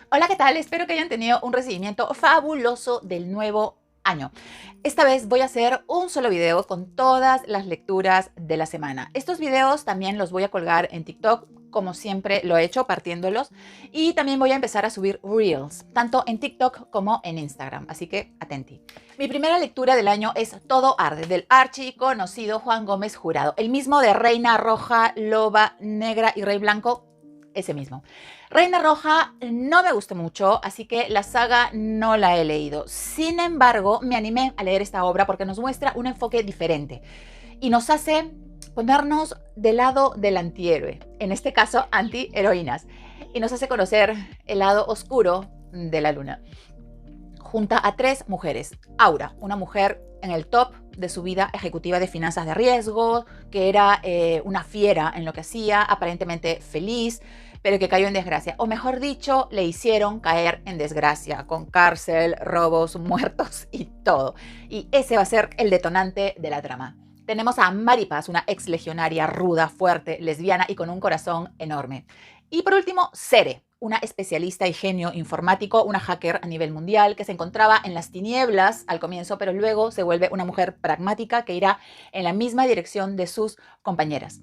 Hola, ¿qué tal? Espero que hayan tenido un recibimiento fabuloso del nuevo año. Esta vez voy a hacer un solo video con todas las lecturas de la semana. Estos videos también los voy a colgar en TikTok, como siempre lo he hecho, partiéndolos. Y también voy a empezar a subir Reels, tanto en TikTok como en Instagram. Así que atenti. Mi primera lectura del año es Todo Arde, del archiconocido Juan Gómez Jurado. El mismo de Reina Roja, Loba Negra y Rey Blanco. Ese mismo. Reina Roja no me gustó mucho, así que la saga no la he leído. Sin embargo, me animé a leer esta obra porque nos muestra un enfoque diferente y nos hace ponernos del lado del antihéroe, en este caso antiheroínas, y nos hace conocer el lado oscuro de la luna. Junta a tres mujeres. Aura, una mujer en el top de su vida, ejecutiva de finanzas de riesgo, que era una fiera en lo que hacía, aparentemente feliz, pero que cayó en desgracia. O mejor dicho, le hicieron caer en desgracia, con cárcel, robos, muertos y todo. Y ese va a ser el detonante de la trama. Tenemos a Maripaz, una ex legionaria ruda, fuerte, lesbiana y con un corazón enorme. Y por último, Cere, una especialista y genio informático, una hacker a nivel mundial que se encontraba en las tinieblas al comienzo, pero luego se vuelve una mujer pragmática que irá en la misma dirección de sus compañeras.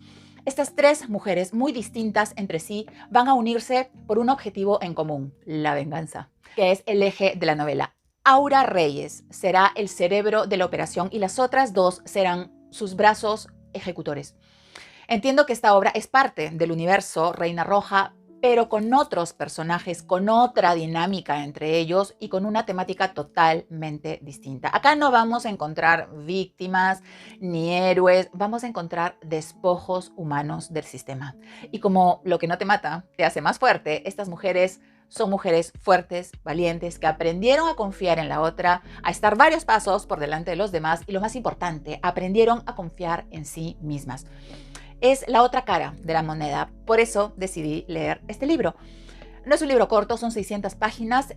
Estas tres mujeres muy distintas entre sí van a unirse por un objetivo en común, la venganza, que es el eje de la novela. Aura Reyes será el cerebro de la operación y las otras dos serán sus brazos ejecutores. Entiendo que esta obra es parte del universo Reina Roja, pero con otros personajes, con otra dinámica entre ellos y con una temática totalmente distinta. Acá no vamos a encontrar víctimas ni héroes, vamos a encontrar despojos humanos del sistema. Y como lo que no te mata te hace más fuerte, estas mujeres son mujeres fuertes, valientes, que aprendieron a confiar en la otra, a estar varios pasos por delante de los demás y lo más importante, aprendieron a confiar en sí mismas. Es la otra cara de la moneda. Por eso decidí leer este libro. No es un libro corto, son 600 páginas,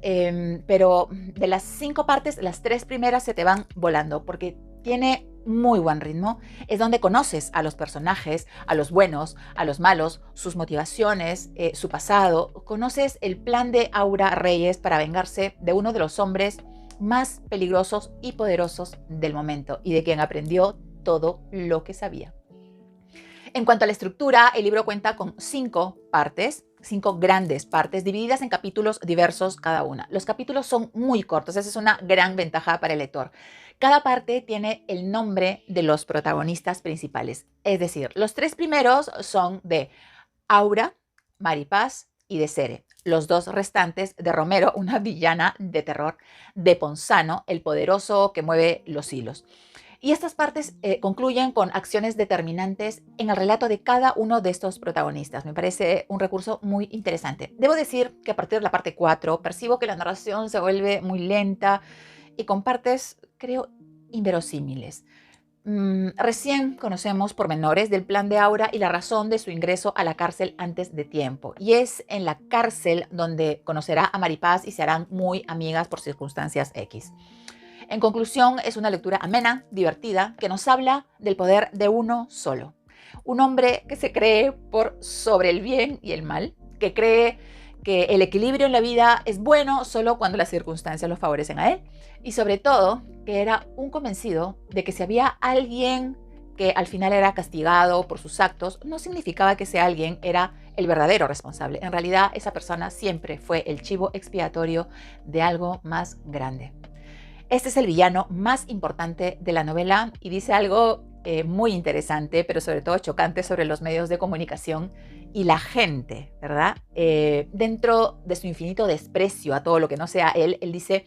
pero de las 5 partes, las 3 primeras se te van volando porque tiene muy buen ritmo. Es donde conoces a los personajes, a los buenos, a los malos, sus motivaciones, su pasado. Conoces el plan de Aura Reyes para vengarse de uno de los hombres más peligrosos y poderosos del momento y de quien aprendió todo lo que sabía. En cuanto a la estructura, el libro cuenta con 5 partes, 5 grandes partes, divididas en capítulos diversos cada una. Los capítulos son muy cortos, esa es una gran ventaja para el lector. Cada parte tiene el nombre de los protagonistas principales. Es decir, los 3 primeros son de Aura, Maripaz y de Cere. Los 2 restantes de Romero, una villana de terror, de Ponzano, el poderoso que mueve los hilos. Y estas partes concluyen con acciones determinantes en el relato de cada uno de estos protagonistas. Me parece un recurso muy interesante. Debo decir que a partir de la parte 4 percibo que la narración se vuelve muy lenta y con partes, creo, inverosímiles. Recién conocemos pormenores del plan de Aura y la razón de su ingreso a la cárcel antes de tiempo. Y es en la cárcel donde conocerá a Maripaz y se harán muy amigas por circunstancias X. En conclusión, es una lectura amena, divertida, que nos habla del poder de uno solo. Un hombre que se cree por sobre el bien y el mal, que cree que el equilibrio en la vida es bueno solo cuando las circunstancias lo favorecen a él. Y sobre todo, que era un convencido de que si había alguien que al final era castigado por sus actos, no significaba que ese alguien era el verdadero responsable. En realidad, esa persona siempre fue el chivo expiatorio de algo más grande. Este es el villano más importante de la novela y dice algo muy interesante, pero sobre todo chocante sobre los medios de comunicación y la gente, ¿verdad? Dentro de su infinito desprecio a todo lo que no sea él, él dice: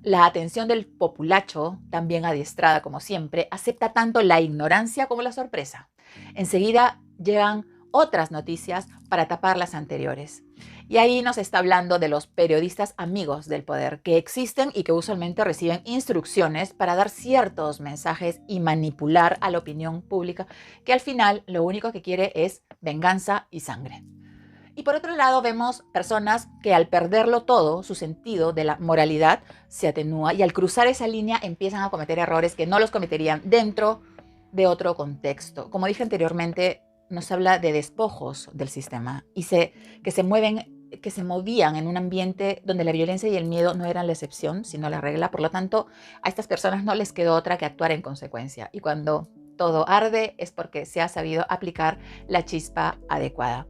la atención del populacho, también adiestrada como siempre, acepta tanto la ignorancia como la sorpresa. Enseguida llegan otras noticias para tapar las anteriores. Y ahí nos está hablando de los periodistas amigos del poder, que existen y que usualmente reciben instrucciones para dar ciertos mensajes y manipular a la opinión pública, que al final lo único que quiere es venganza y sangre. Y por otro lado vemos personas que al perderlo todo, su sentido de la moralidad se atenúa y al cruzar esa línea empiezan a cometer errores que no los cometerían dentro de otro contexto. Como dije anteriormente, nos habla de despojos del sistema y que se mueven que se movían en un ambiente donde la violencia y el miedo no eran la excepción, sino la regla. Por lo tanto, a estas personas no les quedó otra que actuar en consecuencia. Y cuando todo arde es porque se ha sabido aplicar la chispa adecuada.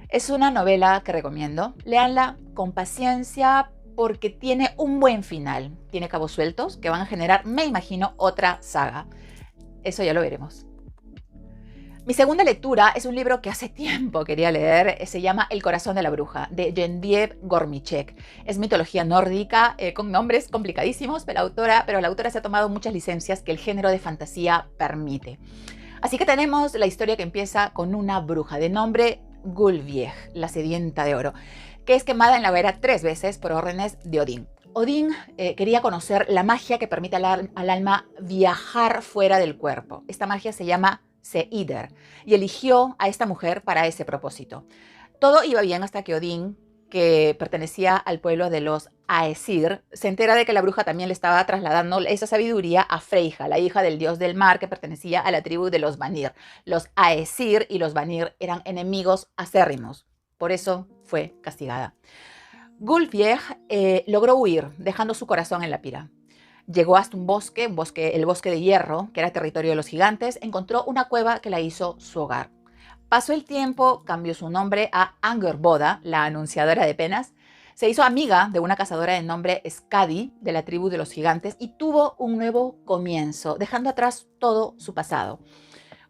Es una novela que recomiendo. Léanla con paciencia porque tiene un buen final. Tiene cabos sueltos que van a generar, me imagino, otra saga. Eso ya lo veremos. Mi segunda lectura es un libro que hace tiempo quería leer. Se llama El corazón de la bruja, de Genevieve Gormichek. Es mitología nórdica, con nombres complicadísimos, pero la autora se ha tomado muchas licencias que el género de fantasía permite. Así que tenemos la historia que empieza con una bruja de nombre Gulvieg, la sedienta de oro, que es quemada en la hoguera 3 veces por órdenes de Odín. Odín quería conocer la magia que permite al alma viajar fuera del cuerpo. Esta magia se llama Seider y eligió a esta mujer para ese propósito. Todo iba bien hasta que Odín, que pertenecía al pueblo de los Aesir, se entera de que la bruja también le estaba trasladando esa sabiduría a Freyja, la hija del dios del mar que pertenecía a la tribu de los Vanir. Los Aesir y los Vanir eran enemigos acérrimos, por eso fue castigada. Gulvieg logró huir, dejando su corazón en la pira. Llegó hasta un bosque, el bosque de hierro, que era territorio de los gigantes. Encontró una cueva que la hizo su hogar. Pasó el tiempo, cambió su nombre a Angerboda, la anunciadora de penas. Se hizo amiga de una cazadora de nombre Skadi, de la tribu de los gigantes, y tuvo un nuevo comienzo, dejando atrás todo su pasado.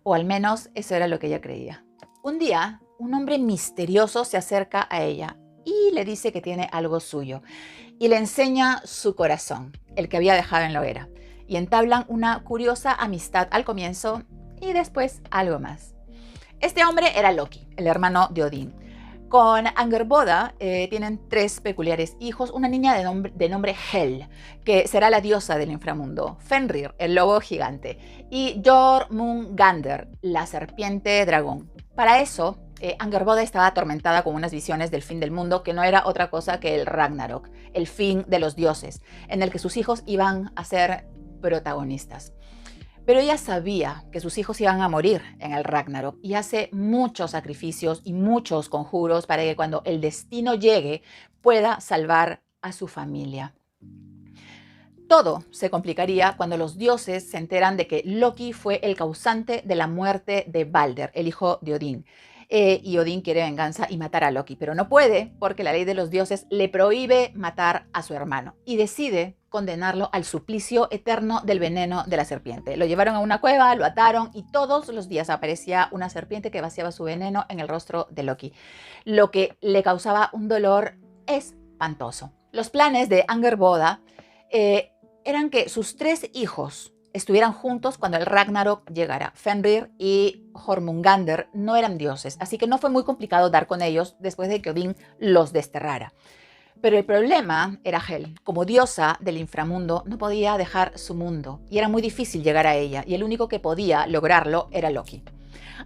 O al menos eso era lo que ella creía. Un día, un hombre misterioso se acerca a ella y le dice que tiene algo suyo. Y le enseña su corazón, el que había dejado en la hoguera. Y entablan una curiosa amistad al comienzo y después algo más. Este hombre era Loki, el hermano de Odín. Con Angerboda tienen 3 peculiares hijos, una niña de nombre Hel, que será la diosa del inframundo, Fenrir, el lobo gigante, y Jormungandr, la serpiente dragón. Para eso, Angerboda estaba atormentada con unas visiones del fin del mundo que no era otra cosa que el Ragnarok, el fin de los dioses, en el que sus hijos iban a ser protagonistas. Pero ella sabía que sus hijos iban a morir en el Ragnarok y hace muchos sacrificios y muchos conjuros para que cuando el destino llegue pueda salvar a su familia. Todo se complicaría cuando los dioses se enteran de que Loki fue el causante de la muerte de Balder, el hijo de Odín. Y Odín quiere venganza y matar a Loki, pero no puede porque la ley de los dioses le prohíbe matar a su hermano y decide condenarlo al suplicio eterno del veneno de la serpiente. Lo llevaron a una cueva, lo ataron y todos los días aparecía una serpiente que vaciaba su veneno en el rostro de Loki, lo que le causaba un dolor espantoso. Los planes de Angerboda eran que sus 3 hijos estuvieran juntos cuando el Ragnarok llegara. Fenrir y Jormungandr no eran dioses, así que no fue muy complicado dar con ellos después de que Odín los desterrara. Pero el problema era Hel. Como diosa del inframundo, no podía dejar su mundo y era muy difícil llegar a ella, y el único que podía lograrlo era Loki.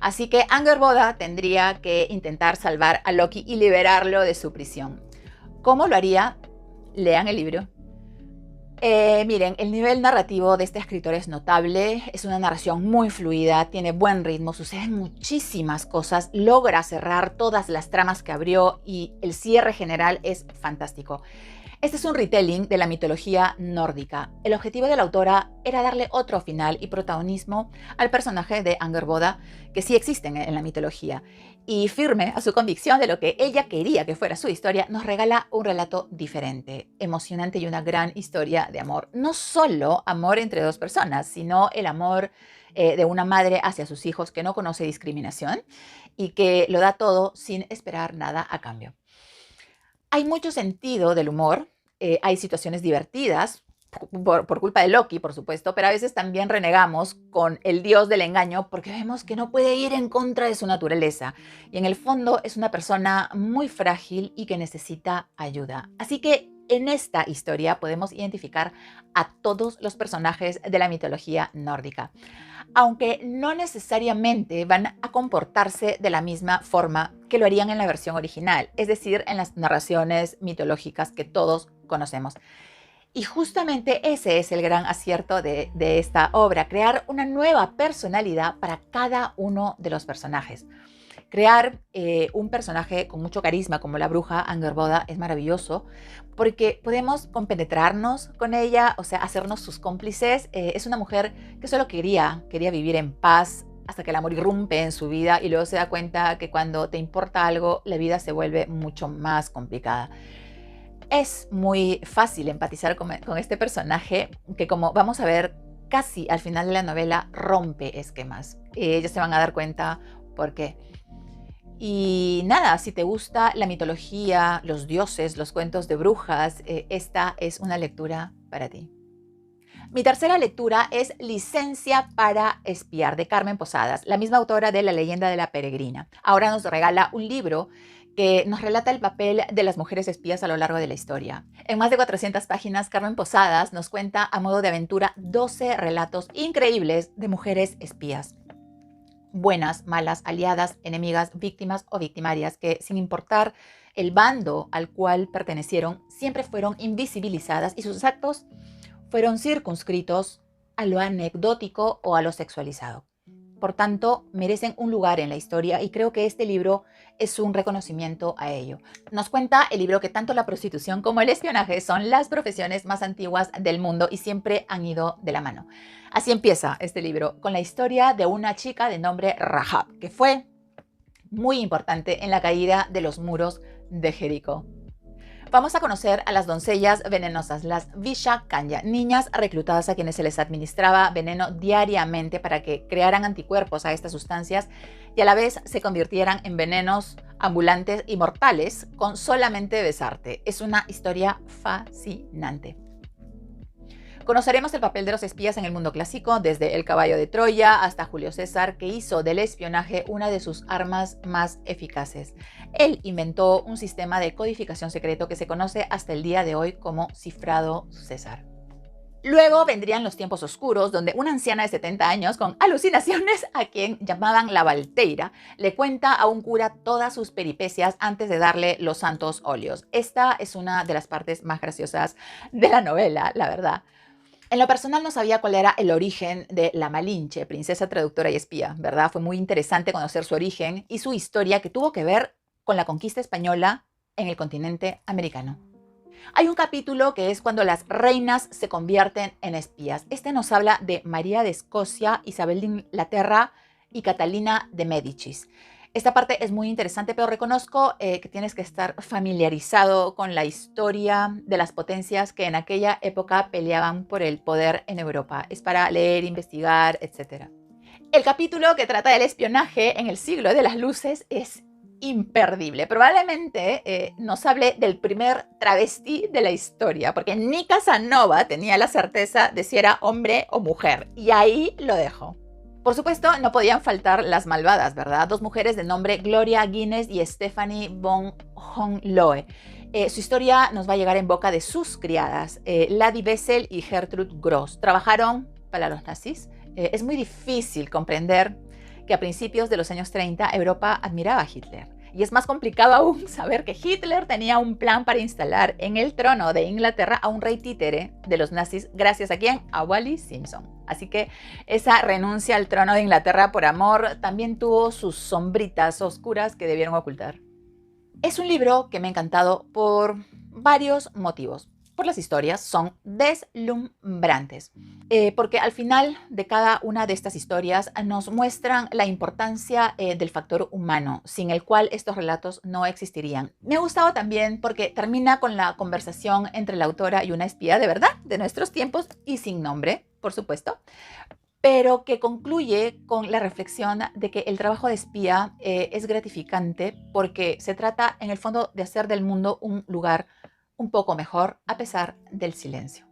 Así que Angerboda tendría que intentar salvar a Loki y liberarlo de su prisión. ¿Cómo lo haría? Lean el libro. Miren, el nivel narrativo de este escritor es notable, es una narración muy fluida, tiene buen ritmo, suceden muchísimas cosas, logra cerrar todas las tramas que abrió y el cierre general es fantástico. Este es un retelling de la mitología nórdica. El objetivo de la autora era darle otro final y protagonismo al personaje de Angerboda, que sí existen en la mitología. Y firme a su convicción de lo que ella quería que fuera su historia, nos regala un relato diferente, emocionante y una gran historia de amor. No solo amor entre 2 personas, sino el amor de una madre hacia sus hijos que no conoce discriminación y que lo da todo sin esperar nada a cambio. Hay mucho sentido del humor, hay situaciones divertidas, por culpa de Loki, por supuesto, pero a veces también renegamos con el dios del engaño porque vemos que no puede ir en contra de su naturaleza y en el fondo es una persona muy frágil y que necesita ayuda. Así que en esta historia podemos identificar a todos los personajes de la mitología nórdica, aunque no necesariamente van a comportarse de la misma forma que lo harían en la versión original, es decir, en las narraciones mitológicas que todos conocemos. Y justamente ese es el gran acierto de esta obra, crear una nueva personalidad para cada uno de los personajes. Crear un personaje con mucho carisma como la bruja Angerboda es maravilloso porque podemos compenetrarnos con ella, o sea, hacernos sus cómplices. Es una mujer que solo quería vivir en paz hasta que el amor irrumpe en su vida y luego se da cuenta que cuando te importa algo, la vida se vuelve mucho más complicada. Es muy fácil empatizar con este personaje que, como vamos a ver casi al final de la novela, rompe esquemas. Ellos se van a dar cuenta por qué. Y nada, si te gusta la mitología, los dioses, los cuentos de brujas, esta es una lectura para ti. Mi tercera lectura es Licencia para espiar, de Carmen Posadas, la misma autora de La leyenda de la peregrina. Ahora nos regala un libro que nos relata el papel de las mujeres espías a lo largo de la historia. En más de 400 páginas, Carmen Posadas nos cuenta a modo de aventura 12 relatos increíbles de mujeres espías. Buenas, malas, aliadas, enemigas, víctimas o victimarias que, sin importar el bando al cual pertenecieron, siempre fueron invisibilizadas y sus actos fueron circunscritos a lo anecdótico o a lo sexualizado. Por tanto, merecen un lugar en la historia y creo que este libro es un reconocimiento a ello. Nos cuenta el libro que tanto la prostitución como el espionaje son las profesiones más antiguas del mundo y siempre han ido de la mano. Así empieza este libro, con la historia de una chica de nombre Rahab, que fue muy importante en la caída de los muros de Jericó. Vamos a conocer a las doncellas venenosas, las Visha Kanya, niñas reclutadas a quienes se les administraba veneno diariamente para que crearan anticuerpos a estas sustancias y a la vez se convirtieran en venenos ambulantes y mortales con solamente besarte. Es una historia fascinante. Conoceremos el papel de los espías en el mundo clásico, desde el caballo de Troya hasta Julio César, que hizo del espionaje una de sus armas más eficaces. Él inventó un sistema de codificación secreto que se conoce hasta el día de hoy como cifrado César. Luego vendrían los tiempos oscuros, donde una anciana de 70 años con alucinaciones, a quien llamaban la Valteira, le cuenta a un cura todas sus peripecias antes de darle los santos óleos. Esta es una de las partes más graciosas de la novela, la verdad. En lo personal no sabía cuál era el origen de la Malinche, princesa traductora y espía, ¿verdad? Fue muy interesante conocer su origen y su historia que tuvo que ver con la conquista española en el continente americano. Hay un capítulo que es cuando las reinas se convierten en espías. Este nos habla de María de Escocia, Isabel de Inglaterra y Catalina de Médicis. Esta parte es muy interesante, pero reconozco que tienes que estar familiarizado con la historia de las potencias que en aquella época peleaban por el poder en Europa. Es para leer, investigar, etc. El capítulo que trata del espionaje en el siglo de las luces es imperdible. Probablemente nos hable del primer travesti de la historia, porque ni Casanova tenía la certeza de si era hombre o mujer. Y ahí lo dejo. Por supuesto, no podían faltar las malvadas, ¿verdad? Dos mujeres de nombre Gloria Guinness y Stephanie von Hohenlohe. Su historia nos va a llegar en boca de sus criadas, Lady Bessel y Gertrude Gross. Trabajaron para los nazis. Es muy difícil comprender que a principios de los años 30 Europa admiraba a Hitler. Y es más complicado aún saber que Hitler tenía un plan para instalar en el trono de Inglaterra a un rey títere de los nazis, gracias a ¿quién? A Wallis Simpson. Así que esa renuncia al trono de Inglaterra por amor también tuvo sus sombritas oscuras que debieron ocultar. Es un libro que me ha encantado por varios motivos. Por las historias, son deslumbrantes, porque al final de cada una de estas historias nos muestran la importancia del factor humano, sin el cual estos relatos no existirían. Me ha gustado también porque termina con la conversación entre la autora y una espía de verdad, de nuestros tiempos y sin nombre, por supuesto, pero que concluye con la reflexión de que el trabajo de espía es gratificante porque se trata en el fondo de hacer del mundo un lugar un poco mejor a pesar del silencio.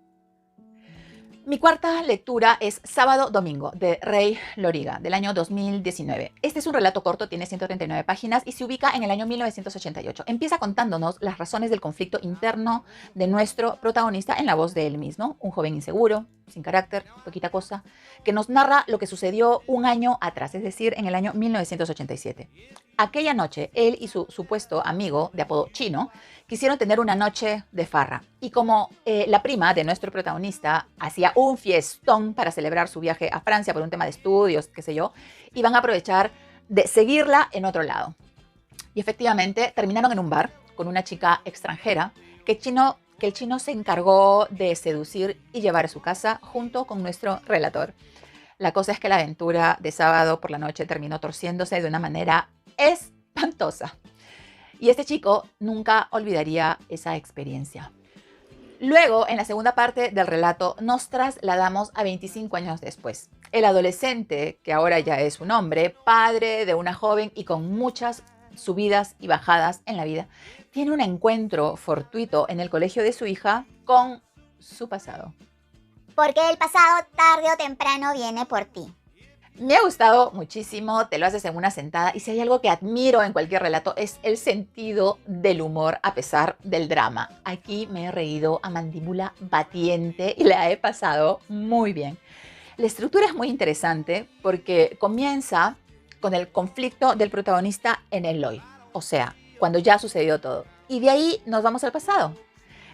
Mi cuarta lectura es Sábado Domingo, de Rey Loriga, del año 2019. Este es un relato corto, tiene 139 páginas y se ubica en el año 1988. Empieza contándonos las razones del conflicto interno de nuestro protagonista en la voz de él mismo, un joven inseguro, sin carácter, poquita cosa, que nos narra lo que sucedió un año atrás, es decir, en el año 1987. Aquella noche, él y su supuesto amigo, de apodo Chino, quisieron tener una noche de farra. Y como la prima de nuestro protagonista hacía un fiestón para celebrar su viaje a Francia por un tema de estudios, qué sé yo, iban a aprovechar de seguirla en otro lado. Y efectivamente terminaron en un bar con una chica extranjera que el chino se encargó de seducir y llevar a su casa junto con nuestro relator. La cosa es que la aventura de sábado por la noche terminó torciéndose de una manera espantosa. Y este chico nunca olvidaría esa experiencia. Luego, en la segunda parte del relato, nos trasladamos a 25 años después. El adolescente, que ahora ya es un hombre, padre de una joven y con muchas subidas y bajadas en la vida, tiene un encuentro fortuito en el colegio de su hija con su pasado. Porque el pasado tarde o temprano viene por ti. Me ha gustado muchísimo, te lo haces en una sentada y si hay algo que admiro en cualquier relato es el sentido del humor a pesar del drama. Aquí me he reído a mandíbula batiente y la he pasado muy bien. La estructura es muy interesante porque comienza con el conflicto del protagonista en el hoy, o sea, cuando ya sucedió todo. Y de ahí nos vamos al pasado.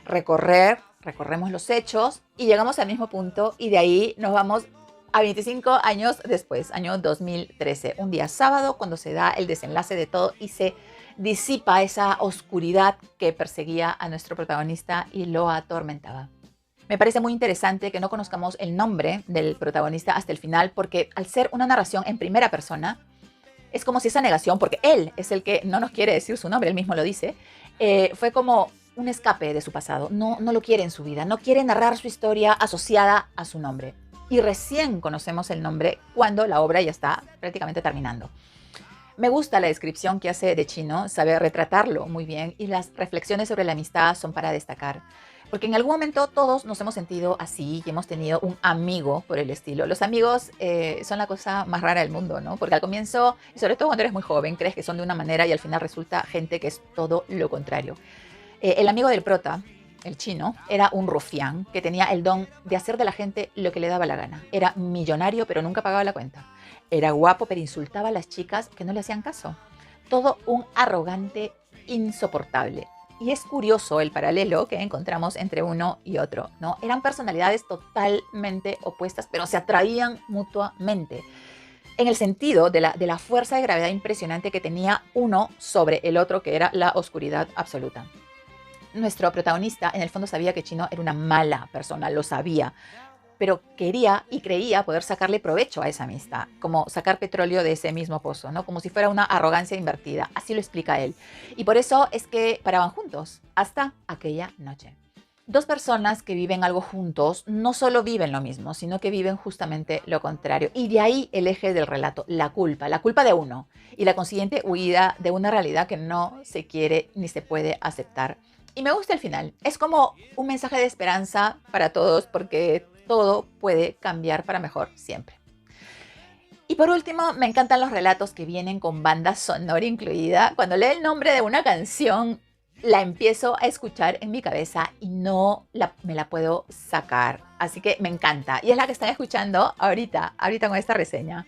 Recorremos los hechos y llegamos al mismo punto y de ahí nos vamos a 25 años después, año 2013, un día sábado cuando se da el desenlace de todo y se disipa esa oscuridad que perseguía a nuestro protagonista y lo atormentaba. Me parece muy interesante que no conozcamos el nombre del protagonista hasta el final porque al ser una narración en primera persona, es como si esa negación, porque él es el que no nos quiere decir su nombre, él mismo lo dice, fue como un escape de su pasado. No lo quiere en su vida, no quiere narrar su historia asociada a su nombre. Y recién conocemos el nombre cuando la obra ya está prácticamente terminando. Me gusta la descripción que hace de Chino, sabe retratarlo muy bien y las reflexiones sobre la amistad son para destacar. Porque en algún momento todos nos hemos sentido así y hemos tenido un amigo por el estilo. Los amigos son la cosa más rara del mundo, ¿no? Porque al comienzo, y sobre todo cuando eres muy joven, crees que son de una manera y al final resulta gente que es todo lo contrario. El amigo del prota, el chino, era un rufián que tenía el don de hacer de la gente lo que le daba la gana. Era millonario pero nunca pagaba la cuenta. Era guapo pero insultaba a las chicas que no le hacían caso. Todo un arrogante insoportable. Y es curioso el paralelo que encontramos entre uno y otro, ¿no? Eran personalidades totalmente opuestas, pero se atraían mutuamente. En el sentido de la fuerza de gravedad impresionante que tenía uno sobre el otro, que era la oscuridad absoluta. Nuestro protagonista en el fondo sabía que Chino era una mala persona, lo sabía, pero quería y creía poder sacarle provecho a esa amistad, como sacar petróleo de ese mismo pozo, ¿no? Como si fuera una arrogancia invertida, así lo explica él. Y por eso es que paraban juntos, hasta aquella noche. Dos personas que viven algo juntos no solo viven lo mismo, sino que viven justamente lo contrario. Y de ahí el eje del relato, la culpa de uno y la consiguiente huida de una realidad que no se quiere ni se puede aceptar. Y me gusta el final. Es como un mensaje de esperanza para todos porque todo puede cambiar para mejor siempre. Y por último, me encantan los relatos que vienen con banda sonora incluida. Cuando leo el nombre de una canción, la empiezo a escuchar en mi cabeza y me la puedo sacar. Así que me encanta. Y es la que están escuchando ahorita con esta reseña.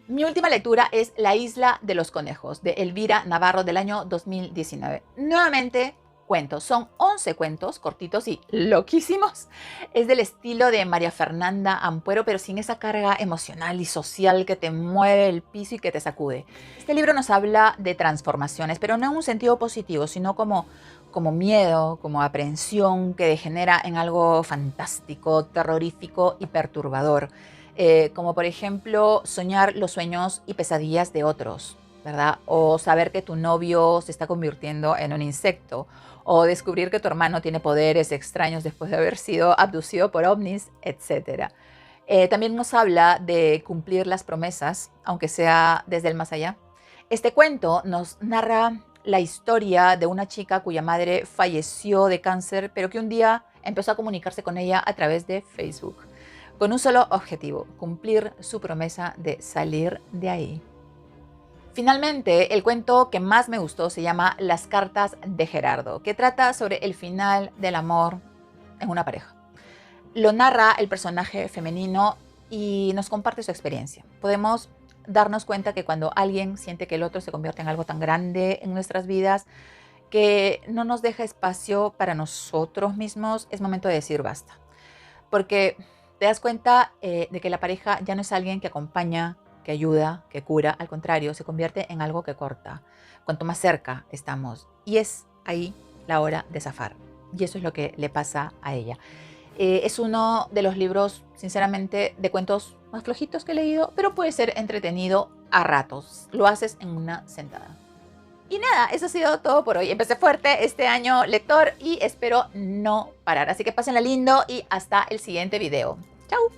Mi última lectura es La isla de los conejos, de Elvira Navarro, del año 2019. Nuevamente, cuentos. Son 11 cuentos, cortitos y loquísimos. Es del estilo de María Fernanda Ampuero, pero sin esa carga emocional y social que te mueve el piso y que te sacude. Este libro nos habla de transformaciones, pero no en un sentido positivo, sino como miedo, como aprehensión que degenera en algo fantástico, terrorífico y perturbador. Como por ejemplo soñar los sueños y pesadillas de otros, ¿verdad? O saber que tu novio se está convirtiendo en un insecto, o descubrir que tu hermano tiene poderes extraños después de haber sido abducido por ovnis, etc. También nos habla de cumplir las promesas, aunque sea desde el más allá. Este cuento nos narra la historia de una chica cuya madre falleció de cáncer, pero que un día empezó a comunicarse con ella a través de Facebook, con un solo objetivo: cumplir su promesa de salir de ahí. Finalmente, el cuento que más me gustó se llama Las cartas de Gerardo, que trata sobre el final del amor en una pareja. Lo narra el personaje femenino y nos comparte su experiencia. Podemos darnos cuenta que cuando alguien siente que el otro se convierte en algo tan grande en nuestras vidas, que no nos deja espacio para nosotros mismos, es momento de decir basta. Porque te das cuenta de que la pareja ya no es alguien que acompaña, que ayuda, que cura. Al contrario, se convierte en algo que corta. Cuanto más cerca estamos. Y es ahí la hora de zafar. Y eso es lo que le pasa a ella. Es uno de los libros, sinceramente, de cuentos más flojitos que he leído, pero puede ser entretenido a ratos. Lo haces en una sentada. Y nada, eso ha sido todo por hoy. Empecé fuerte este año lector y espero no parar. Así que pásenla lindo y hasta el siguiente video. ¡Chao!